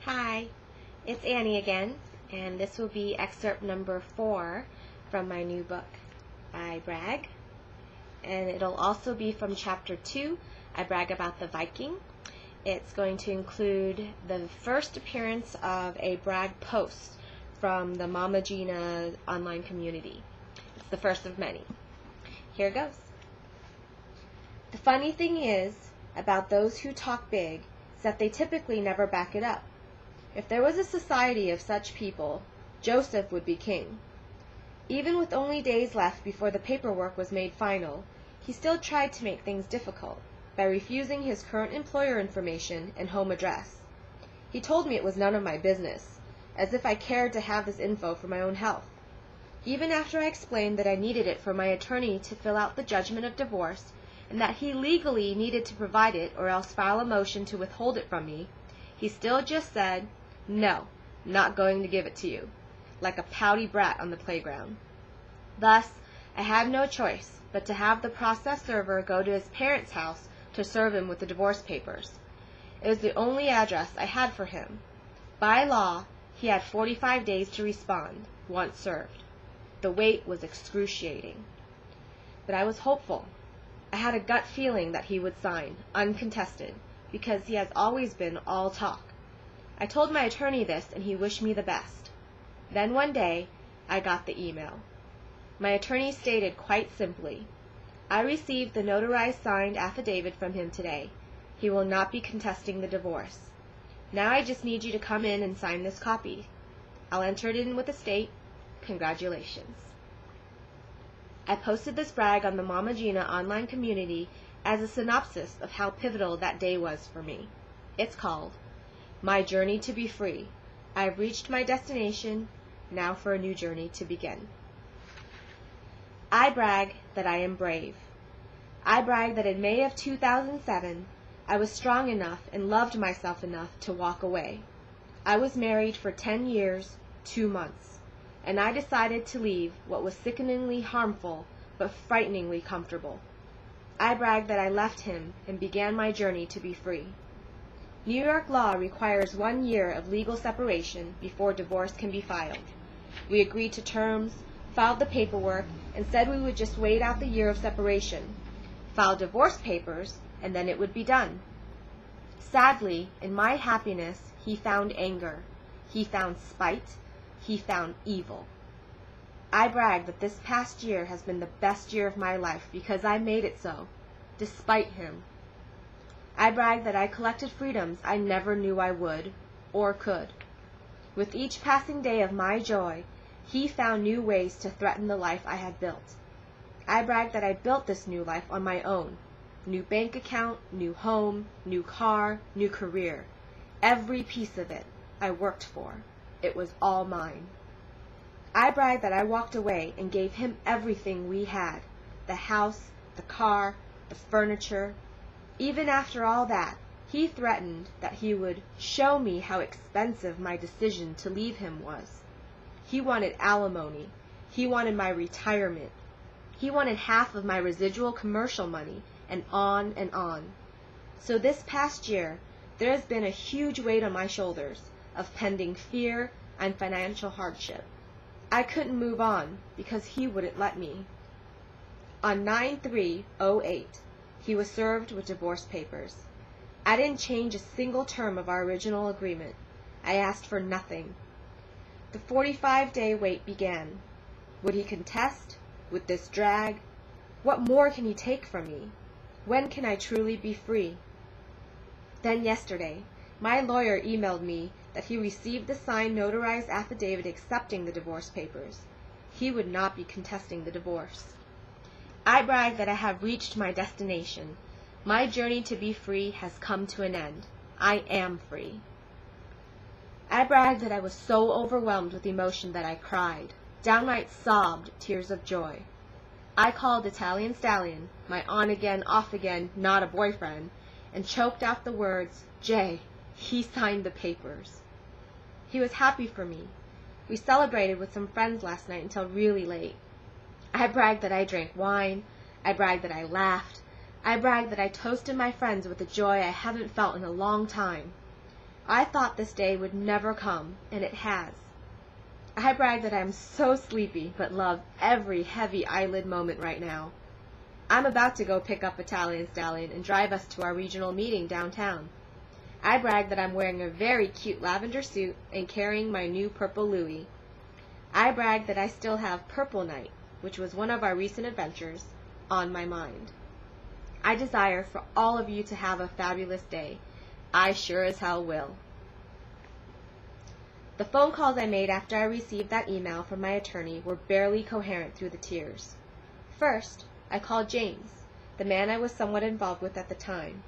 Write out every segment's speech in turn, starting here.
Hi, it's Annie again, and this will be excerpt number 4 from my new book, I Brag. And it'll also be from chapter 2, I Brag About the Viking. It's going to include the first appearance of a brag post from the Mama Gina online community. It's the first of many. Here goes. The funny thing is about those who talk big is that they typically never back it up. If there was a society of such people, Joseph would be king. Even with only days left before the paperwork was made final, he still tried to make things difficult by refusing his current employer information and home address. He told me it was none of my business, as if I cared to have this info for my own health. Even after I explained that I needed it for my attorney to fill out the judgment of divorce, and that he legally needed to provide it or else file a motion to withhold it from me, he still just said, "No, not going to give it to you," like a pouty brat on the playground. Thus, I had no choice but to have the process server go to his parents' house to serve him with the divorce papers. It was the only address I had for him. By law, he had 45 days to respond, once served. The wait was excruciating. But I was hopeful. I had a gut feeling that he would sign, uncontested, because he has always been all talk. I told my attorney this, and he wished me the best. Then one day, I got the email. My attorney stated quite simply, "I received the notarized signed affidavit from him today. He will not be contesting the divorce. Now I just need you to come in and sign this copy. I'll enter it in with the state. Congratulations." I posted this brag on the Mama Gina online community as a synopsis of how pivotal that day was for me. It's called, "My Journey to Be Free. I've reached my destination, now for a new journey to begin." I brag that I am brave. I brag that in May of 2007, I was strong enough and loved myself enough to walk away. I was married for 10 years, 2 months, and I decided to leave what was sickeningly harmful but frighteningly comfortable. I brag that I left him and began my journey to be free. New York law requires 1 year of legal separation before divorce can be filed. We agreed to terms, filed the paperwork, and said we would just wait out the year of separation, file divorce papers, and then it would be done. Sadly, in my happiness, he found anger. He found spite. He found evil. I brag that this past year has been the best year of my life because I made it so, despite him. I brag that I collected freedoms I never knew I would or could. With each passing day of my joy, he found new ways to threaten the life I had built. I brag that I built this new life on my own. New bank account, new home, new car, new career. Every piece of it I worked for. It was all mine. I brag that I walked away and gave him everything we had. The house, the car, the furniture. Even after all that, he threatened that he would show me how expensive my decision to leave him was. He wanted alimony. He wanted my retirement. He wanted half of my residual commercial money, and on and on. So this past year, there has been a huge weight on my shoulders of pending fear and financial hardship. I couldn't move on because he wouldn't let me. On 9/3/08, he was served with divorce papers. I didn't change a single term of our original agreement. I asked for nothing. The 45-day wait began. Would he contest? Would this drag? What more can he take from me? When can I truly be free? Then yesterday, my lawyer emailed me that he received the signed notarized affidavit accepting the divorce papers. He would not be contesting the divorce. I brag that I have reached my destination. My journey to be free has come to an end. I am free. I brag that I was so overwhelmed with emotion that I cried, downright sobbed tears of joy. I called Italian Stallion, my on-again, off-again, not a boyfriend, and choked out the words, "Jay, he signed the papers." He was happy for me. We celebrated with some friends last night until really late. I bragged that I drank wine. I bragged that I laughed. I bragged that I toasted my friends with a joy I haven't felt in a long time. I thought this day would never come, and it has. I brag that I'm so sleepy, but love every heavy eyelid moment right now. I'm about to go pick up Italian Stallion and drive us to our regional meeting downtown. I brag that I'm wearing a very cute lavender suit and carrying my new purple Louis. I brag that I still have Purple Night, which was one of our recent adventures, on my mind. I desire for all of you to have a fabulous day. I sure as hell will. The phone calls I made after I received that email from my attorney were barely coherent through the tears. First, I called James, the man I was somewhat involved with at the time.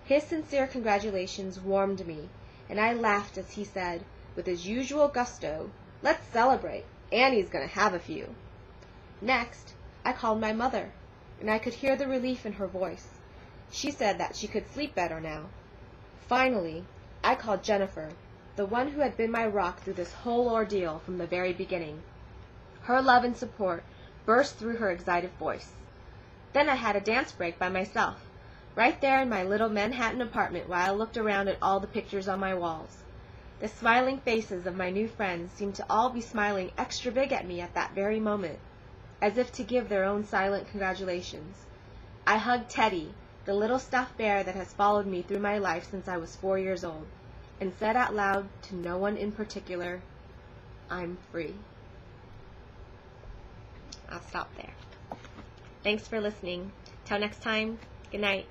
His sincere congratulations warmed me, and I laughed as he said, with his usual gusto, "Let's celebrate. Annie's going to have a few." Next, I called my mother, and I could hear the relief in her voice. She said that she could sleep better now. Finally, I called Jennifer, the one who had been my rock through this whole ordeal from the very beginning. Her love and support burst through her excited voice. Then I had a dance break by myself, right there in my little Manhattan apartment while I looked around at all the pictures on my walls. The smiling faces of my new friends seemed to all be smiling extra big at me at that very moment, as if to give their own silent congratulations. I hugged Teddy, the little stuffed bear that has followed me through my life since I was 4 years old, and said out loud to no one in particular, "I'm free." I'll stop there. Thanks for listening. Till next time, good night.